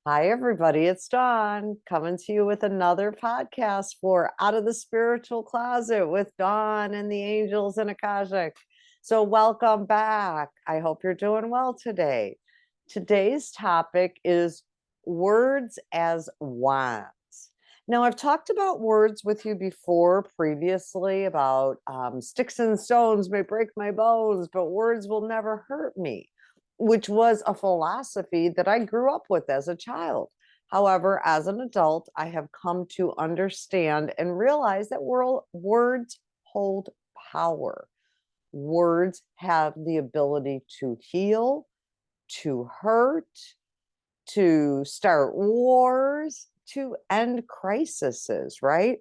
Hi, everybody. It's Dawn coming to you with another podcast for Out of the Spiritual Closet with Dawn and the Angels and Akashic. So, welcome back. I hope you're doing well today. Today's topic is words as wands. Now, I've talked about words with you before previously about sticks and stones may break my bones, but words will never hurt me, which was a philosophy that I grew up with as a child. However, as an adult, I have come to understand and realize that words hold power. Words have the ability to heal, to hurt, to start wars, to end crises, right?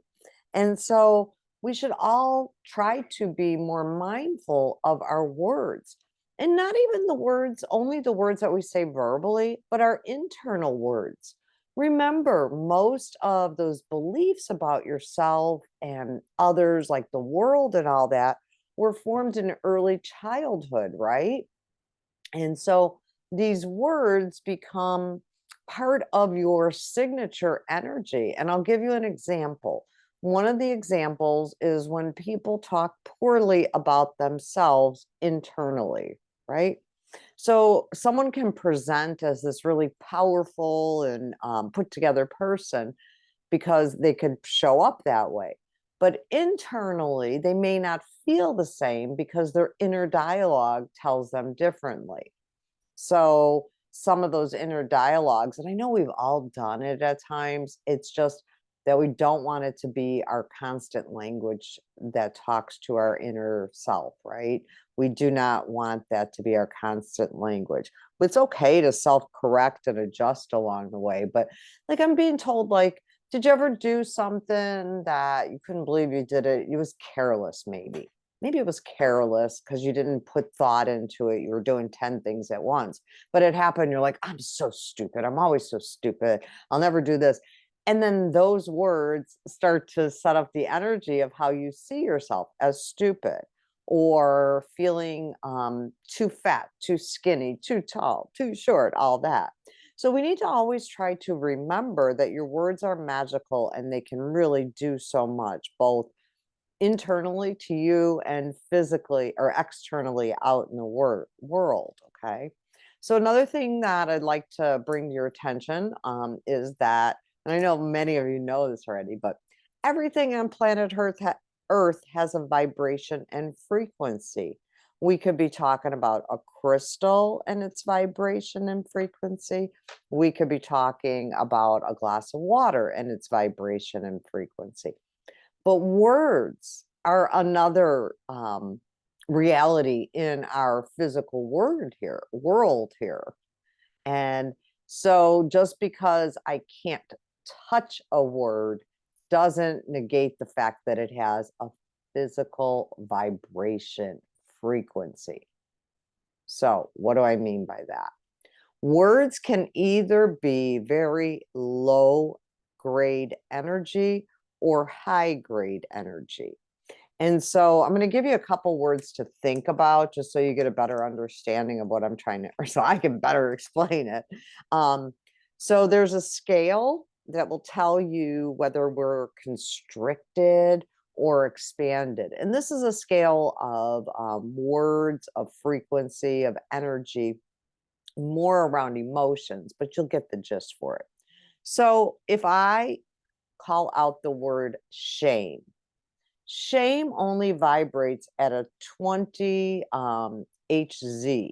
And so we should all try to be more mindful of our words, and not even the words, only the words that we say verbally, but our internal words. Remember, most of those beliefs about yourself and others, like the world and all that, were formed in early childhood, right? And so these words become part of your signature energy. And I'll give you an example. One of the examples is when people talk poorly about themselves internally, right? So someone can present as this really powerful and put together person because they could show up that way. But internally, they may not feel the same because their inner dialogue tells them differently. So some of those inner dialogues, and I know we've all done it at times, it's just that we don't want it to be our constant language that talks to our inner self, right? We do not want that to be our constant language. It's okay to self-correct and adjust along the way, but like I'm being told, like, did you ever do something that you couldn't believe you did it? It was careless, maybe. Maybe it was careless because you didn't put thought into it. You were doing 10 things at once, but it happened. You're like, I'm so stupid. I'm always so stupid. I'll never do this. And then those words start to set up the energy of how you see yourself as stupid, or feeling too fat, too skinny, too tall, too short, all that. So we need to always try to remember that your words are magical and they can really do so much, both internally to you and physically or externally out in the world. Okay. So, another thing that I'd like to bring to your attention is that, and I know many of you know this already, but everything on planet Earth has a vibration and frequency. We could be talking about a crystal and its vibration and frequency. We could be talking about a glass of water and its vibration and frequency. But words are another reality in our physical world here. And so just because I can't touch a word doesn't negate the fact that it has a physical vibration frequency. So what do I mean by that? Words can either be very low grade energy or high grade energy. And so I'm going to give you a couple words to think about just so you get a better understanding of what I'm trying to, or so I can better explain it. So there's a scale that will tell you whether we're constricted or expanded. And this is a scale of words, of frequency, of energy, more around emotions, but you'll get the gist for it. So if I call out the word shame, shame only vibrates at a 20 Hz.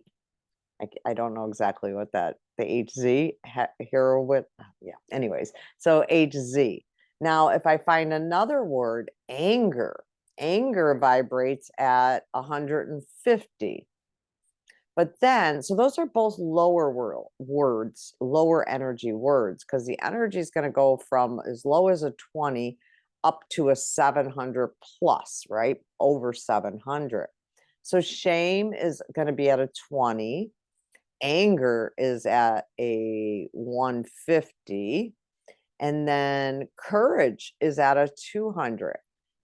I don't know exactly what the HZ here with, yeah, anyways, so HZ. Now, if I find another word, anger, anger vibrates at 150. But then, so those are both lower words, lower energy words, because the energy is going to go from as low as a 20 up to a 700 plus, right? Over 700. So shame is going to be at a 20. Anger is at a 150. And then courage is at a 200.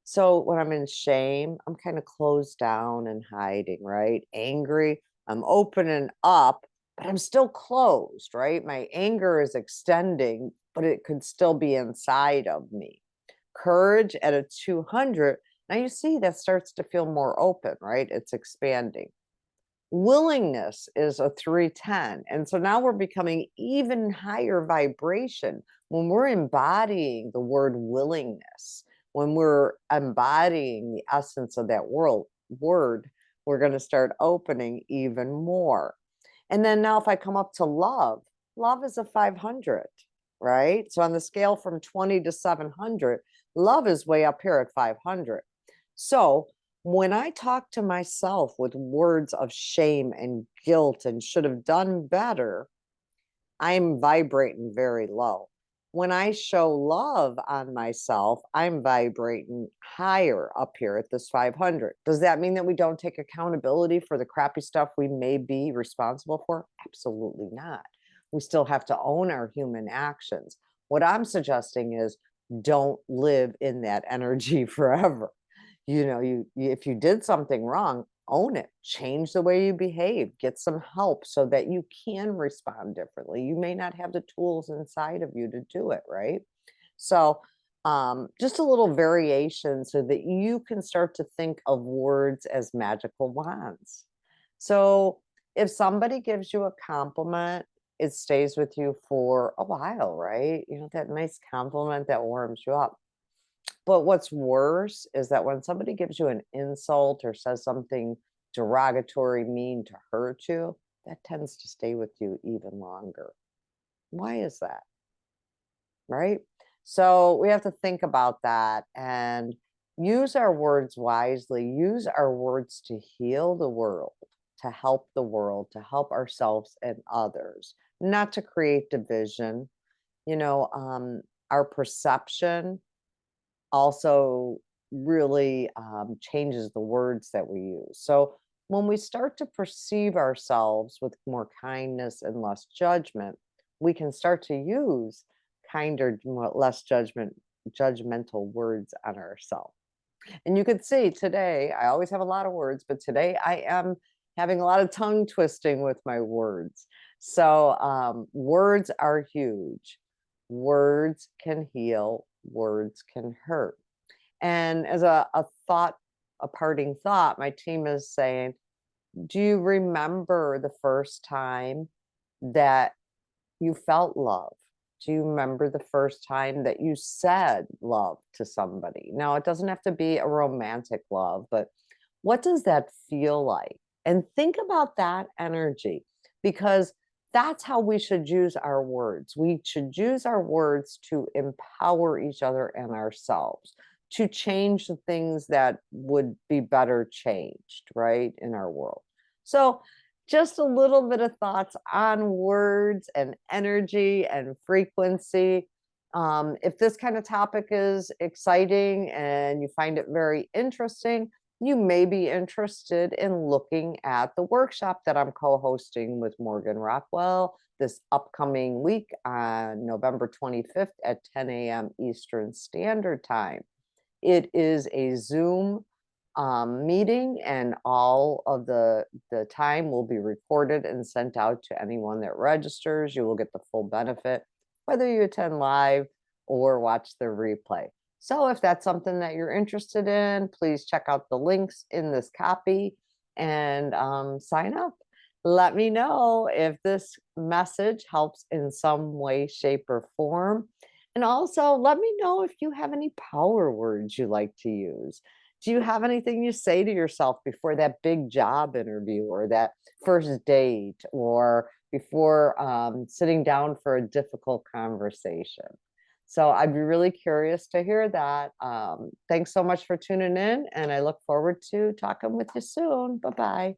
So when I'm in shame, I'm kind of closed down and hiding, right? Angry, I'm opening up but I'm still closed, right? My anger is extending, but it could still be inside of me. Courage at a 200. Now you see that starts to feel more open, right? It's expanding. Willingness is a 310. And so now we're becoming even higher vibration when we're embodying the word willingness, when we're embodying the essence of that word, we're going to start opening even more. And then now if I come up to love, love is a 500, right? So on the scale from 20 to 700, love is way up here at 500. So when I talk to myself with words of shame and guilt and should have done better, I'm vibrating very low. When I show love on myself, I'm vibrating higher up here at this 500. Does that mean that we don't take accountability for the crappy stuff we may be responsible for? Absolutely not. We still have to own our human actions. What I'm suggesting is don't live in that energy forever. If you did something wrong, own it, change the way you behave, get some help so that you can respond differently. You may not have the tools inside of you to do it, right? So just a little variation so that you can start to think of words as magical wands. So if somebody gives you a compliment, it stays with you for a while, right? That nice compliment that warms you up. But what's worse is that when somebody gives you an insult or says something derogatory, mean to hurt you, that tends to stay with you even longer. Why is that? Right? So we have to think about that and use our words wisely, use our words to heal the world, to help ourselves and others, not to create division. Our perception also really changes the words that we use. So when we start to perceive ourselves with more kindness and less judgment, we can start to use kinder, less judgmental words on ourselves. And you could see today, I always have a lot of words, but today I am having a lot of tongue twisting with my words. So words are huge. Words can heal, words can hurt. And as a thought, a parting thought, my team is saying, do you remember the first time that you felt love? Do you remember the first time that you said love to somebody? Now, it doesn't have to be a romantic love, but what does that feel like? And think about that energy, because that's how we should use our words. We should use our words to empower each other and ourselves, to change the things that would be better changed, right, in our world. So just a little bit of thoughts on words and energy and frequency. If this kind of topic is exciting and you find it very interesting, you may be interested in looking at the workshop that I'm co-hosting with Morgan Rockwell this upcoming week on November 25th at 10 a.m. Eastern Standard Time. It is a Zoom meeting, and all of the time will be recorded and sent out to anyone that registers. You will get the full benefit, whether you attend live or watch the replay. So if that's something that you're interested in, please check out the links in this copy and sign up. Let me know if this message helps in some way, shape, or form. And also let me know if you have any power words you like to use. Do you have anything you say to yourself before that big job interview or that first date or before sitting down for a difficult conversation? So I'd be really curious to hear that. Thanks so much for tuning in, and I look forward to talking with you soon. Bye-bye.